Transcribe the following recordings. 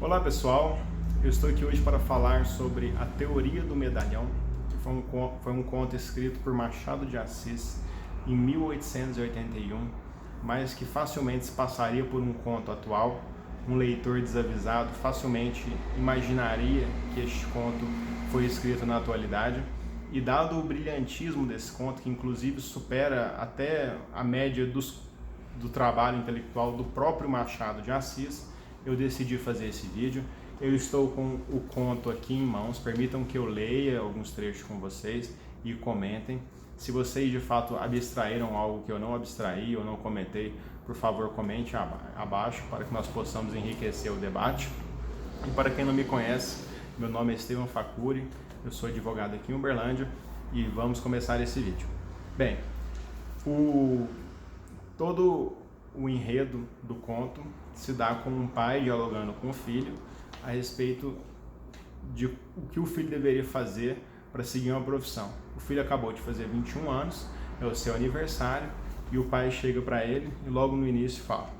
Olá pessoal, eu estou aqui hoje para falar sobre a teoria do medalhão, que foi um conto escrito por Machado de Assis em 1881, mas que facilmente se passaria por um conto atual. Um leitor desavisado facilmente imaginaria que este conto foi escrito na atualidade, e dado o brilhantismo desse conto, que inclusive supera até a média do trabalho intelectual do próprio Machado de Assis, eu decidi fazer esse vídeo. Eu estou com o conto aqui em mãos, permitam que eu leia alguns trechos com vocês e comentem. Se vocês de fato abstraíram algo que eu não abstraí ou não comentei, por favor comente abaixo para que nós possamos enriquecer o debate. E para quem não me conhece, meu nome é Estevam Facuri, eu sou advogado aqui em Uberlândia e vamos começar esse vídeo. Bem, todo o enredo do conto se dá com um pai dialogando com o filho a respeito de o que o filho deveria fazer para seguir uma profissão. O filho acabou de fazer 21 anos, é o seu aniversário, e o pai chega para ele e logo no início fala: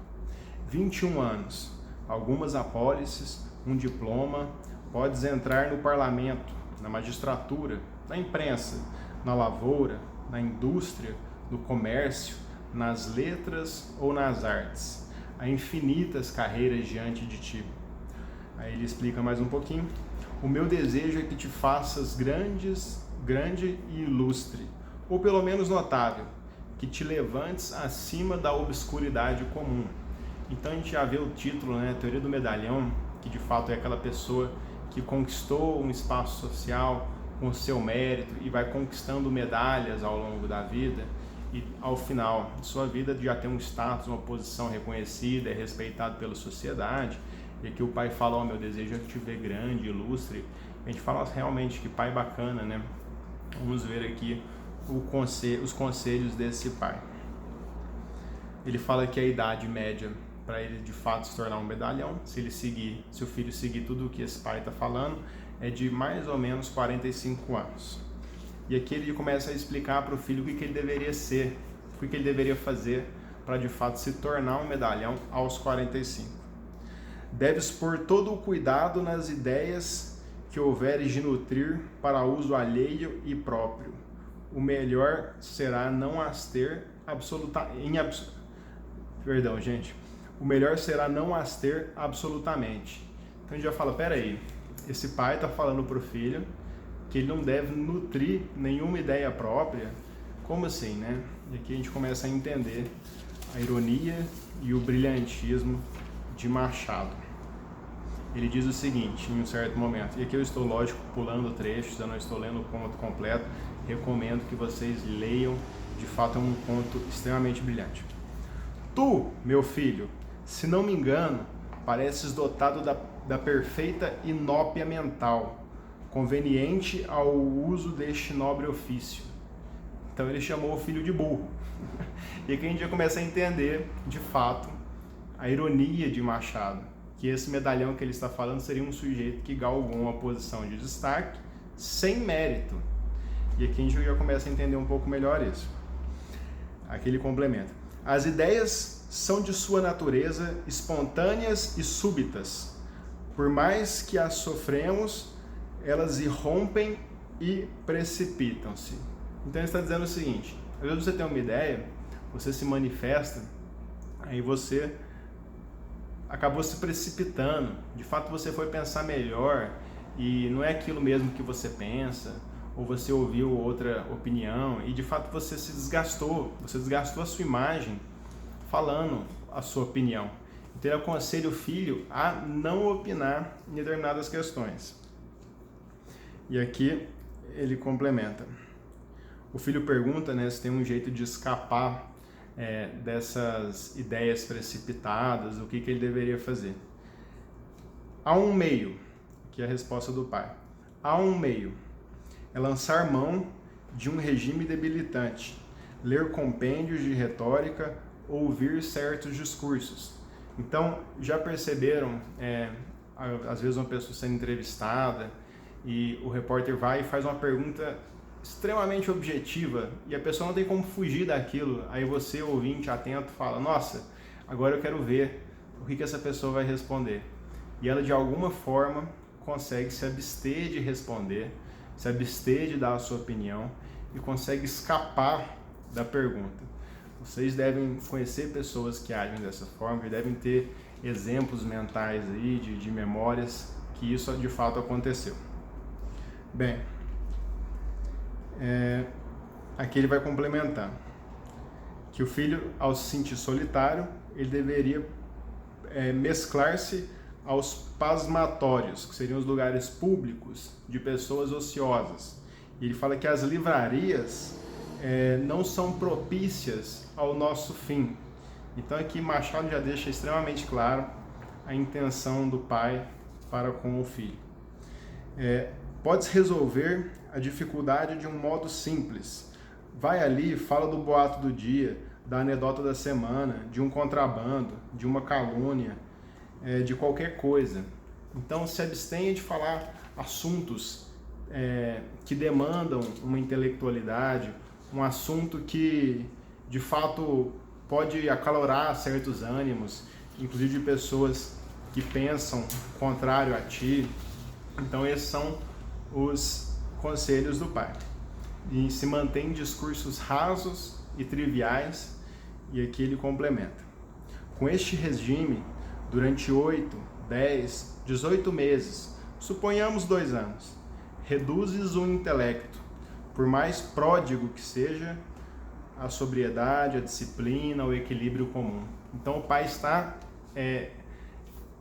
21 anos, algumas apólices, um diploma, podes entrar no parlamento, na magistratura, na imprensa, na lavoura, na indústria, no comércio, nas letras ou nas artes. Há infinitas carreiras diante de ti. Aí ele explica mais um pouquinho. O meu desejo é que te faças grande e ilustre, ou pelo menos notável, que te levantes acima da obscuridade comum. Então a gente já vê o título, né? Teoria do medalhão, que de fato é aquela pessoa que conquistou um espaço social com o seu mérito e vai conquistando medalhas ao longo da vida, e ao final de sua vida já tem um status, uma posição reconhecida, é respeitado pela sociedade. E aqui o pai fala: ó, meu desejo é te ver grande, ilustre. A gente fala realmente que pai bacana, né? Vamos ver aqui os conselhos desse pai. Ele fala que a idade média para ele de fato se tornar um medalhão, se o filho seguir tudo o que esse pai está falando, é de mais ou menos 45 anos. E aqui ele começa a explicar para o filho o que ele deveria ser, o que ele deveria fazer para de fato se tornar um medalhão aos 45. Deves pôr todo o cuidado nas ideias que houveres de nutrir para uso alheio e próprio. O melhor será não as ter O melhor será não as ter absolutamente. Então a gente já fala: peraí, esse pai está falando para o filho que ele não deve nutrir nenhuma ideia própria. Como assim, né? E aqui a gente começa a entender a ironia e o brilhantismo de Machado. Ele diz o seguinte, em um certo momento, e aqui eu estou, lógico, pulando trechos, eu não estou lendo o conto completo, recomendo que vocês leiam, de fato é um conto extremamente brilhante. Tu, meu filho, se não me engano, pareces dotado da perfeita inópia mental, conveniente ao uso deste nobre ofício. Então ele chamou o filho de burro. E aqui a gente já começa a entender, de fato, a ironia de Machado, que esse medalhão que ele está falando seria um sujeito que galgou uma posição de destaque sem mérito. E aqui a gente já começa a entender um pouco melhor isso. Aqui ele complementa: as ideias são de sua natureza espontâneas e súbitas. Por mais que as sofremos, elas irrompem e precipitam-se. Então ele está dizendo o seguinte: às vezes você tem uma ideia, você se manifesta, aí você acabou se precipitando, de fato você foi pensar melhor e não é aquilo mesmo que você pensa, ou você ouviu outra opinião e de fato você desgastou a sua imagem falando a sua opinião. Então ele aconselha o filho a não opinar em determinadas questões. E aqui ele complementa. O filho pergunta, né, se tem um jeito de escapar dessas ideias precipitadas, o que ele deveria fazer. Há um meio, que é a resposta do pai. Há um meio. É lançar mão de um regime debilitante, ler compêndios de retórica, ouvir certos discursos. Então, já perceberam, às vezes uma pessoa sendo entrevistada, e o repórter vai e faz uma pergunta extremamente objetiva e a pessoa não tem como fugir daquilo. Aí você, ouvinte atento, fala: nossa, agora eu quero ver o que essa pessoa vai responder. e ela de alguma forma consegue se abster de responder, se abster de dar a sua opinião e consegue escapar da pergunta. Vocês devem conhecer pessoas que agem dessa forma, que devem ter exemplos mentais aí, de memórias, que isso de fato aconteceu. Bem, aqui ele vai complementar que o filho, ao se sentir solitário, ele deveria mesclar-se aos pasmatórios, que seriam os lugares públicos de pessoas ociosas. E ele fala que as livrarias não são propícias ao nosso fim. Então aqui Machado já deixa extremamente claro a intenção do pai para com o filho. Pode-se resolver a dificuldade de um modo simples. Vai ali, fala do boato do dia, da anedota da semana, de um contrabando, de uma calúnia, de qualquer coisa. Então se abstenha de falar assuntos que demandam uma intelectualidade, um assunto que de fato pode acalorar certos ânimos, inclusive de pessoas que pensam contrário a ti. Então esses são os conselhos do pai. E se mantém discursos rasos e triviais, e aqui ele complementa. Com este regime, durante 8, 10, 18 meses, suponhamos 2 anos, reduzes o intelecto, por mais pródigo que seja, a sobriedade, a disciplina, o equilíbrio comum. Então o pai está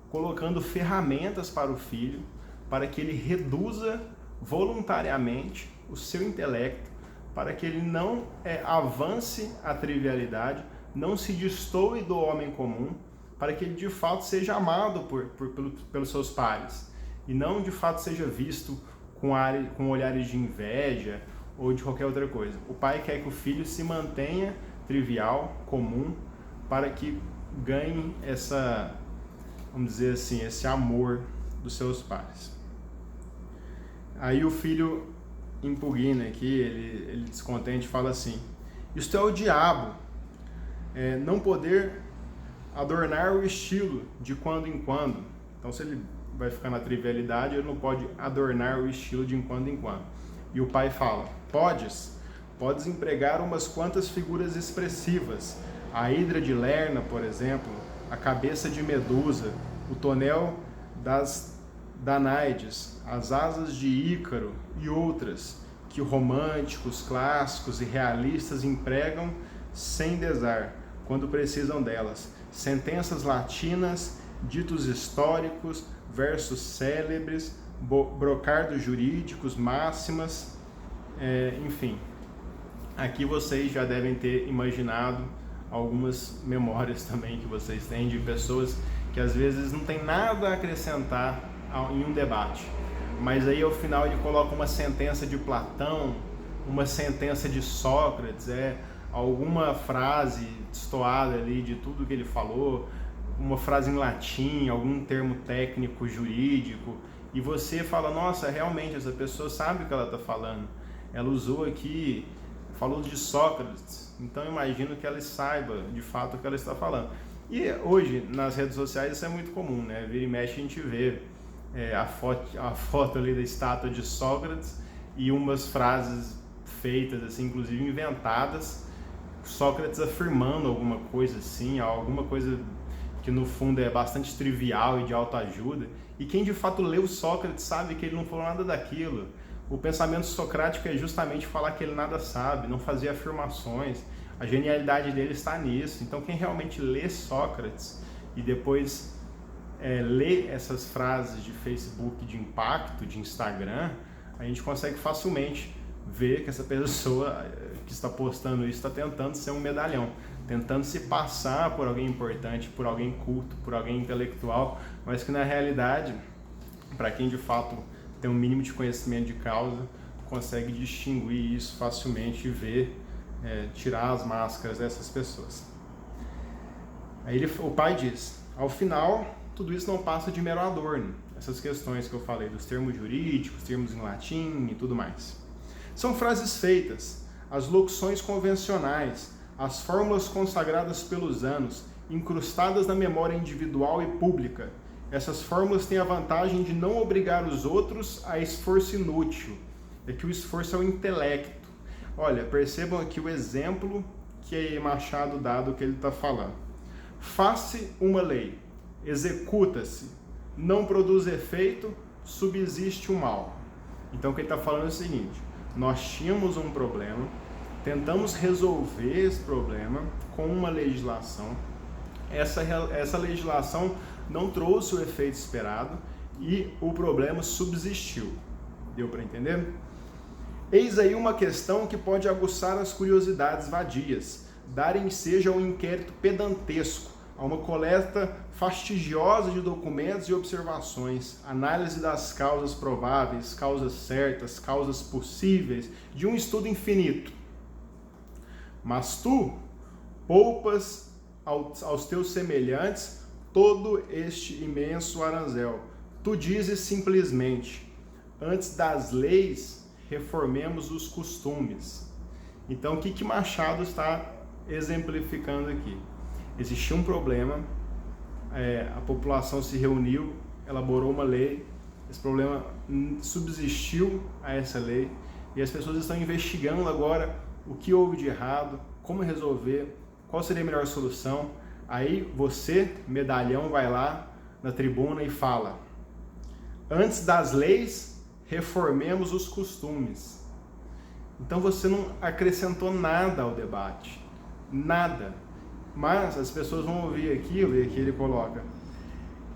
colocando ferramentas para o filho, para que ele reduza voluntariamente o seu intelecto, para que ele não avance a trivialidade, não se destoe do homem comum, para que ele de fato seja amado pelos seus pares, e não de fato seja visto com olhares de inveja ou de qualquer outra coisa. O pai quer que o filho se mantenha trivial, comum, para que ganhe vamos dizer assim, esse amor dos seus pais. Aí o filho impugna aqui, ele descontente, fala assim: isto é o diabo, não poder adornar o estilo de quando em quando. Então se ele vai ficar na trivialidade, ele não pode adornar o estilo de quando em quando. E o pai fala: podes empregar umas quantas figuras expressivas, a hidra de Lerna, por exemplo, a cabeça de Medusa, o tonel das Danaides, as asas de Ícaro e outras que românticos, clássicos e realistas empregam sem desar, quando precisam delas. Sentenças latinas, ditos históricos, versos célebres, brocardos jurídicos, máximas, enfim. Aqui vocês já devem ter imaginado algumas memórias também que vocês têm de pessoas que às vezes não tem nada a acrescentar em um debate, mas aí ao final ele coloca uma sentença de Platão, uma sentença de Sócrates, alguma frase destoada ali de tudo que ele falou, uma frase em latim, algum termo técnico, jurídico, e você fala: nossa, realmente essa pessoa sabe o que ela está falando, ela usou aqui, falou de Sócrates, então imagino que ela saiba de fato o que ela está falando. E hoje nas redes sociais isso é muito comum, né? Vira e mexe a gente vê a foto ali da estátua de Sócrates e umas frases feitas, assim, inclusive inventadas, Sócrates afirmando alguma coisa assim, alguma coisa que no fundo é bastante trivial e de autoajuda, e quem de fato leu Sócrates sabe que ele não falou nada daquilo. O pensamento socrático é justamente falar que ele nada sabe, não fazer afirmações, a genialidade dele está nisso. Então quem realmente lê Sócrates e depois lê essas frases de Facebook de impacto, de Instagram, a gente consegue facilmente ver que essa pessoa que está postando isso está tentando ser um medalhão, tentando se passar por alguém importante, por alguém culto, por alguém intelectual, mas que na realidade, para quem de fato tem um mínimo de conhecimento de causa, consegue distinguir isso facilmente e ver, tirar as máscaras dessas pessoas. Aí o pai diz: ao final, tudo isso não passa de mero adorno, essas questões que eu falei, dos termos jurídicos, termos em latim e tudo mais. São frases feitas, as locuções convencionais, as fórmulas consagradas pelos anos, incrustadas na memória individual e pública, Essas fórmulas têm a vantagem de não obrigar os outros a esforço inútil. É que o esforço é o intelecto. Olha, percebam aqui o exemplo que Machado dá do que ele está falando. Faz-se uma lei, executa-se, não produz efeito, subsiste o mal. Então o que ele está falando é o seguinte: nós tínhamos um problema, tentamos resolver esse problema com uma legislação. Essa legislação não trouxe o efeito esperado e o problema subsistiu. Deu para entender? Eis aí uma questão que pode aguçar as curiosidades vadias, dar ensejo a um inquérito pedantesco, a uma coleta fastidiosa de documentos e observações, análise das causas prováveis, causas certas, causas possíveis, de um estudo infinito. Mas tu poupas aos teus semelhantes todo este imenso aranzel. Tu dizes simplesmente: antes das leis, reformemos os costumes. Então, o que Machado está exemplificando aqui? Existia um problema, a população se reuniu, elaborou uma lei, esse problema subsistiu a essa lei, e as pessoas estão investigando agora o que houve de errado, como resolver, qual seria a melhor solução. Aí você, medalhão, vai lá na tribuna e fala: antes das leis, reformemos os costumes. Então você não acrescentou nada ao debate, nada. Mas as pessoas vão ouvir aquilo, e aqui ele coloca: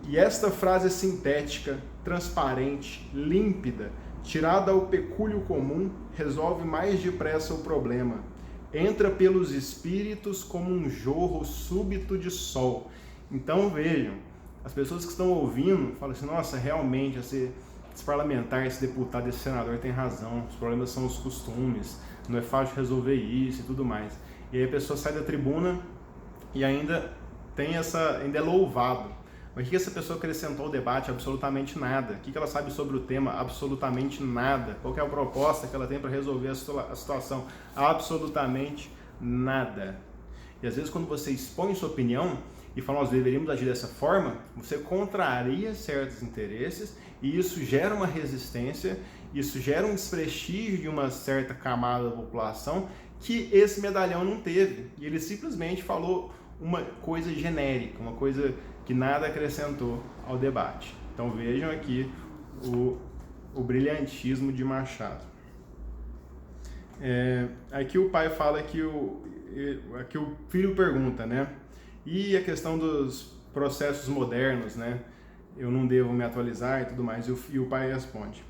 e esta frase sintética, transparente, límpida, tirada ao pecúlio comum, resolve mais depressa o problema. Entra pelos espíritos como um jorro súbito de sol. Então vejam, as pessoas que estão ouvindo falam assim: nossa, realmente esse parlamentar, esse deputado, esse senador tem razão, os problemas são os costumes, não é fácil resolver isso e tudo mais. E aí a pessoa sai da tribuna e ainda é louvado. Mas o que essa pessoa acrescentou ao debate? Absolutamente nada. O que ela sabe sobre o tema? Absolutamente nada. Qual que é a proposta que ela tem para resolver a situação? Absolutamente nada. E às vezes quando você expõe sua opinião e fala: nós deveríamos agir dessa forma, você contraria certos interesses e isso gera uma resistência, isso gera um desprestígio de uma certa camada da população que esse medalhão não teve. E ele simplesmente falou uma coisa genérica, uma coisa que nada acrescentou ao debate. Então vejam aqui o brilhantismo de Machado. Aqui o pai fala que aqui o filho pergunta, né? E a questão dos processos modernos, né? Eu não devo me atualizar e tudo mais. E o pai responde: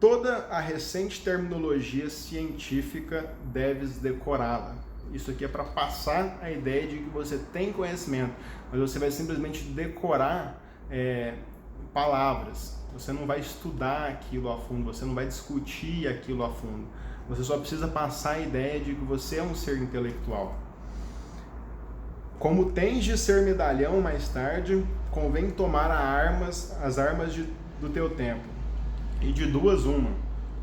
toda a recente terminologia científica deves decorá-la. Isso aqui é para passar a ideia de que você tem conhecimento, mas você vai simplesmente decorar palavras. Você não vai estudar aquilo a fundo, você não vai discutir aquilo a fundo. Você só precisa passar a ideia de que você é um ser intelectual. Como tens de ser medalhão mais tarde, convém tomar as armas do teu tempo. E de duas uma: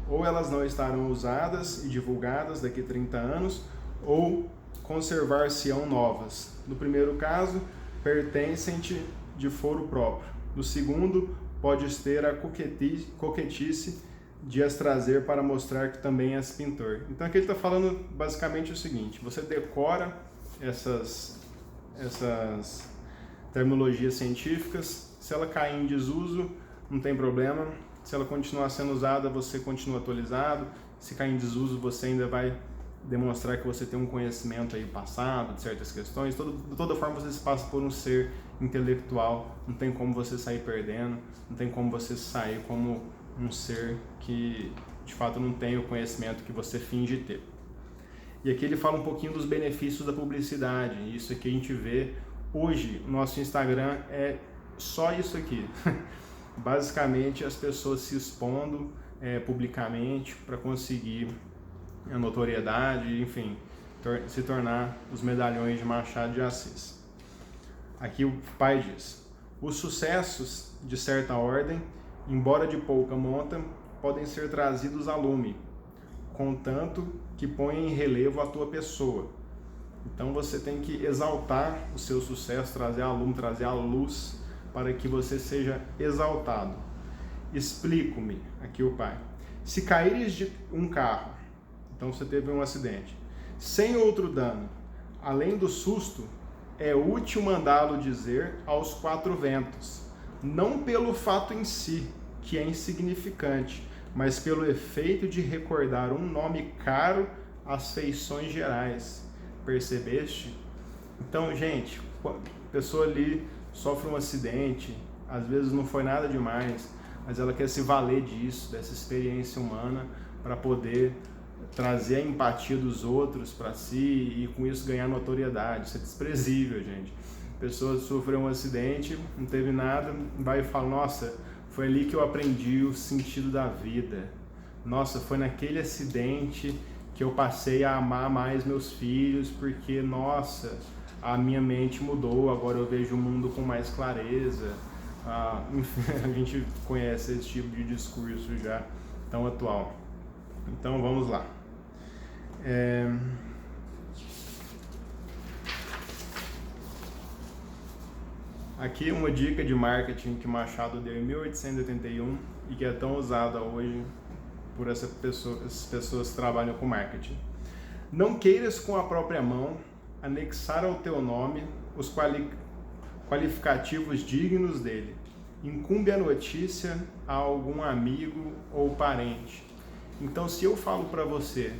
ou elas não estarão usadas e divulgadas daqui a 30 anos, ou conservar-se-ão novas. No primeiro caso, pertencem-te de foro próprio. No segundo, podes ter a coquetice de as trazer para mostrar que também és pintor. Então aqui ele está falando basicamente o seguinte: você decora essas terminologias científicas, se ela cair em desuso, não tem problema. Se ela continuar sendo usada, você continua atualizado. Se cair em desuso, você ainda vai demonstrar que você tem um conhecimento aí passado de certas questões. De toda forma, você se passa por um ser intelectual, não tem como você sair perdendo, não tem como você sair como um ser que de fato não tem o conhecimento que você finge ter. E aqui ele fala um pouquinho dos benefícios da publicidade. Isso aqui a gente vê hoje, o nosso Instagram é só isso aqui. Basicamente as pessoas se expondo publicamente para conseguir a notoriedade, enfim, se tornar os medalhões de Machado de Assis. Aqui o pai diz: os sucessos de certa ordem, embora de pouca monta, podem ser trazidos a lume, contanto que ponha em relevo a tua pessoa. Então você tem que exaltar o seu sucesso, trazer a lume, trazer a luz para que você seja exaltado. Explico-me, aqui o pai. Se caíres de um carro, então você teve um acidente, sem outro dano, além do susto, é útil mandá-lo dizer aos quatro ventos, não pelo fato em si, que é insignificante, mas pelo efeito de recordar um nome caro às feições gerais. Percebeste? Então, gente, a pessoa ali sofre um acidente, às vezes não foi nada demais, mas ela quer se valer disso, dessa experiência humana, para poder trazer a empatia dos outros para si e com isso ganhar notoriedade. Isso é desprezível, gente. A pessoa sofreu um acidente, não teve nada, vai e fala, nossa, foi ali que eu aprendi o sentido da vida. Nossa, foi naquele acidente que eu passei a amar mais meus filhos, porque, nossa, a minha mente mudou, agora eu vejo o mundo com mais clareza. A gente conhece esse tipo de discurso já tão atual. Então vamos lá. Aqui uma dica de marketing que Machado deu em 1881 e que é tão usada hoje por essas pessoas que trabalham com marketing. Não queiras com a própria mão anexar ao teu nome os qualificativos dignos dele. Incumbe a notícia a algum amigo ou parente. Então, se eu falo para você,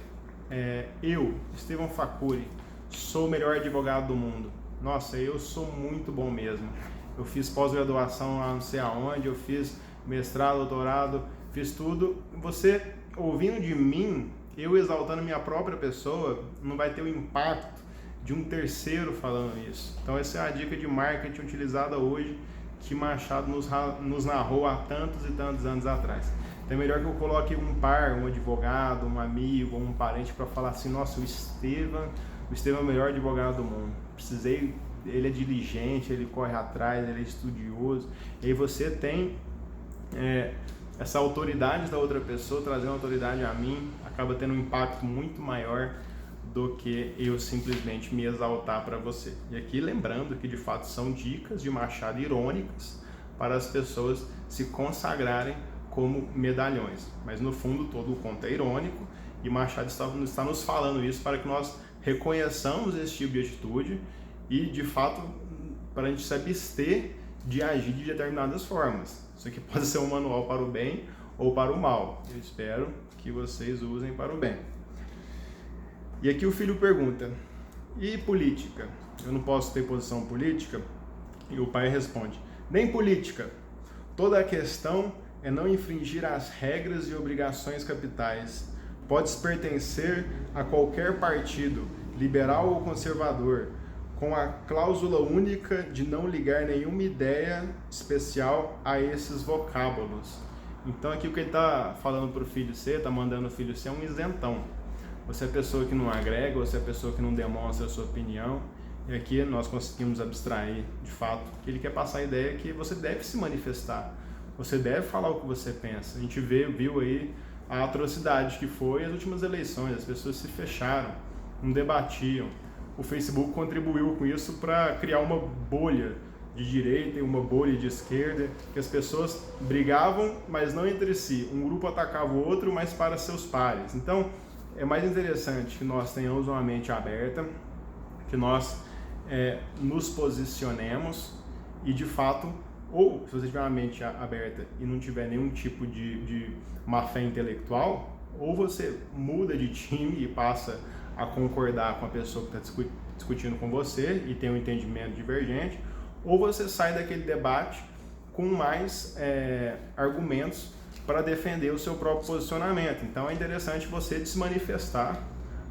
eu, Estevão Facuri, sou o melhor advogado do mundo. Nossa, eu sou muito bom mesmo. Eu fiz pós-graduação lá não sei aonde, eu fiz mestrado, doutorado, fiz tudo. Você, ouvindo de mim, eu exaltando minha própria pessoa, não vai ter o impacto de um terceiro falando isso. Então essa é a dica de marketing utilizada hoje, que Machado nos narrou há tantos e tantos anos atrás. Então é melhor que eu coloque um advogado, um amigo, um parente para falar assim, nossa, o Estevão é o melhor advogado do mundo. Ele é diligente, ele corre atrás, ele é estudioso. E aí você tem essa autoridade da outra pessoa, trazendo autoridade a mim, acaba tendo um impacto muito maior do que eu simplesmente me exaltar para você. E aqui lembrando que de fato são dicas de Machado irônicas para as pessoas se consagrarem como medalhões. Mas no fundo todo o conto é irônico e Machado está nos falando isso para que nós reconheçamos esse tipo de atitude e de fato para a gente se abster de agir de determinadas formas. Isso aqui pode ser um manual para o bem ou para o mal. Eu espero que vocês usem para o bem. E aqui o filho pergunta, e política? Eu não posso ter posição política? E o pai responde, nem política. Toda a questão é não infringir as regras e obrigações capitais. Podes pertencer a qualquer partido, liberal ou conservador, com a cláusula única de não ligar nenhuma ideia especial a esses vocábulos. Então aqui o que ele está falando para o filho ser, está mandando o filho ser um isentão. Você é a pessoa que não agrega, você é a pessoa que não demonstra a sua opinião. E aqui nós conseguimos abstrair, de fato, que ele quer passar a ideia que você deve se manifestar. Você deve falar o que você pensa. A gente viu aí a atrocidade que foi as últimas eleições. As pessoas se fecharam, não debatiam. O Facebook contribuiu com isso para criar uma bolha de direita e uma bolha de esquerda, que as pessoas brigavam, mas não entre si. Um grupo atacava o outro, mas para seus pares. Então, é mais interessante que nós tenhamos uma mente aberta, que nós nos posicionemos e, de fato, ou se você tiver uma mente aberta e não tiver nenhum tipo de má fé intelectual, ou você muda de time e passa a concordar com a pessoa que está discutindo com você e tem um entendimento divergente, ou você sai daquele debate com mais argumentos para defender o seu próprio posicionamento. Então é interessante você se manifestar,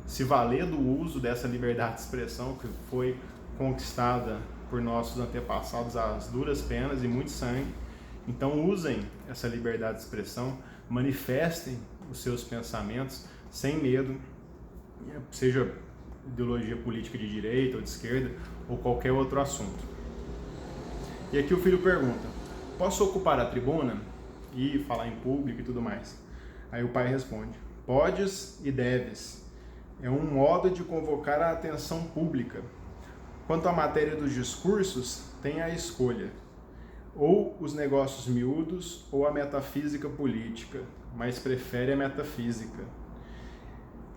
se valer do uso dessa liberdade de expressão que foi conquistada por nossos antepassados às duras penas e muito sangue. Então usem essa liberdade de expressão, manifestem os seus pensamentos sem medo, seja ideologia política de direita ou de esquerda ou qualquer outro assunto. E aqui o filho pergunta, posso ocupar a tribuna e falar em público e tudo mais? Aí o pai responde, podes e deves, é um modo de convocar a atenção pública. Quanto à matéria dos discursos, tem a escolha, ou os negócios miúdos ou a metafísica política, mas prefere a metafísica.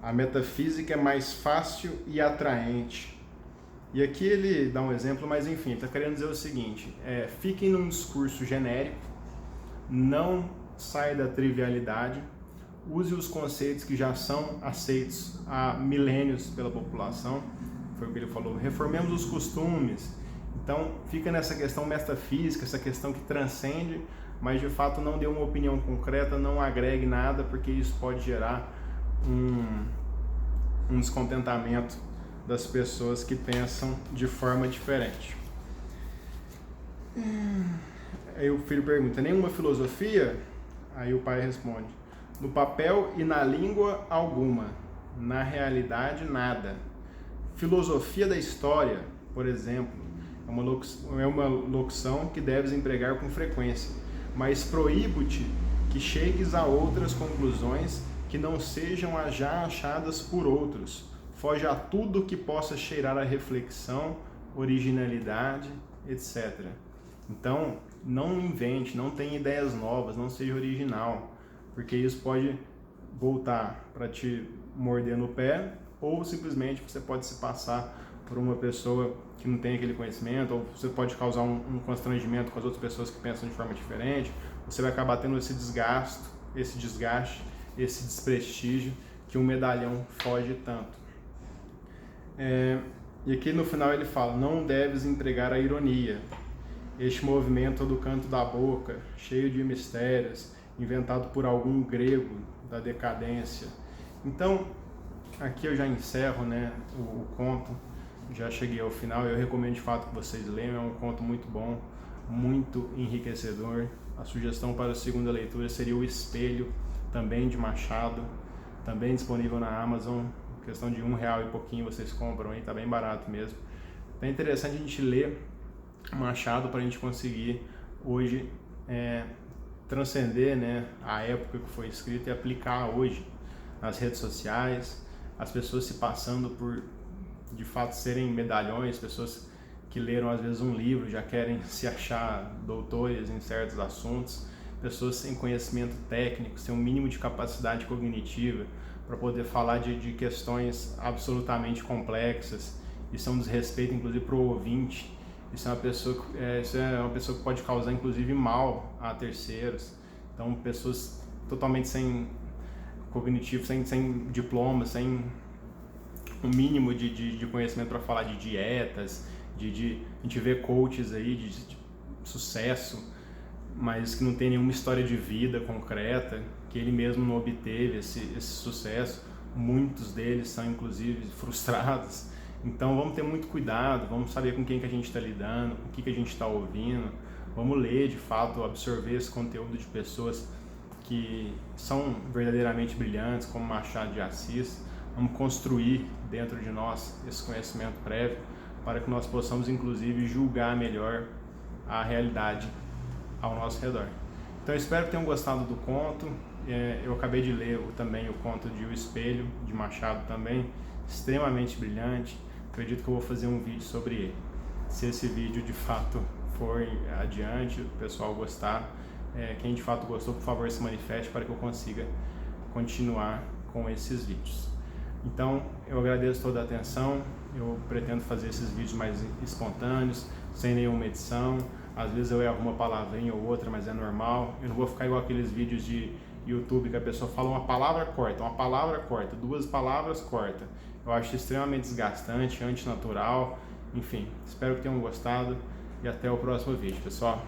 A metafísica é mais fácil e atraente. E aqui ele dá um exemplo, mas enfim, está querendo dizer o seguinte, fiquem num discurso genérico, não saia da trivialidade, use os conceitos que já são aceitos há milênios pela população, foi o que ele falou, reformemos os costumes. Então fica nessa questão metafísica, essa questão que transcende, mas de fato não dê uma opinião concreta, não agregue nada, porque isso pode gerar um descontentamento das pessoas que pensam de forma diferente. Aí o filho pergunta, nenhuma filosofia? Aí o pai responde, no papel e na língua alguma, na realidade nada. Filosofia da história, por exemplo, é uma locução que deves empregar com frequência, mas proíbo-te que chegues a outras conclusões que não sejam as já achadas por outros. Foge a tudo que possa cheirar a reflexão, originalidade, etc. Então, não invente, não tenha ideias novas, não seja original, porque isso pode voltar para te morder no pé, ou simplesmente você pode se passar por uma pessoa que não tem aquele conhecimento, ou você pode causar um constrangimento com as outras pessoas que pensam de forma diferente, você vai acabar tendo esse desgaste, esse desprestígio que um medalhão foge tanto. E aqui no final ele fala, não deves empregar a ironia, este movimento do canto da boca, cheio de mistérios, inventado por algum grego da decadência. Então, aqui eu já encerro, né, o conto, já cheguei ao final, eu recomendo de fato que vocês leiam, é um conto muito bom, muito enriquecedor. A sugestão para a segunda leitura seria O Espelho, também de Machado, também disponível na Amazon, questão de R$1 e pouquinho vocês compram aí, tá bem barato mesmo. É interessante a gente ler Machado para a gente conseguir hoje transcender, né, a época que foi escrito e aplicar hoje nas redes sociais, as pessoas se passando por de fato serem medalhões, pessoas que leram às vezes um livro já querem se achar doutores em certos assuntos, pessoas sem conhecimento técnico, sem um mínimo de capacidade cognitiva para poder falar de questões absolutamente complexas. Isso é um desrespeito inclusive para o ouvinte. Isso é uma pessoa que pode causar inclusive mal a terceiros. Então pessoas totalmente sem cognitivo, sem diploma, sem um mínimo de conhecimento para falar de dietas, a gente vê coaches aí de sucesso, mas que não tem nenhuma história de vida concreta, que ele mesmo não obteve esse sucesso. Muitos deles são inclusive frustrados. Então vamos ter muito cuidado, vamos saber com quem que a gente está lidando, com o que a gente está ouvindo, vamos ler de fato, absorver esse conteúdo de pessoas que são verdadeiramente brilhantes, como Machado de Assis. Vamos construir dentro de nós esse conhecimento prévio para que nós possamos inclusive julgar melhor a realidade ao nosso redor. Então eu espero que tenham gostado do conto. Eu acabei de ler também o conto de O Espelho, de Machado também, extremamente brilhante. Acredito que eu vou fazer um vídeo sobre ele. Se esse vídeo de fato for adiante, o pessoal gostar, quem de fato gostou, por favor se manifeste para que eu consiga continuar com esses vídeos. Então eu agradeço toda a atenção, eu pretendo fazer esses vídeos mais espontâneos, sem nenhuma edição. Às vezes eu erro uma palavrinha ou outra, mas é normal. Eu não vou ficar igual aqueles vídeos de YouTube que a pessoa fala uma palavra corta, duas palavras corta. Eu acho extremamente desgastante, antinatural. Enfim, espero que tenham gostado e até o próximo vídeo, pessoal.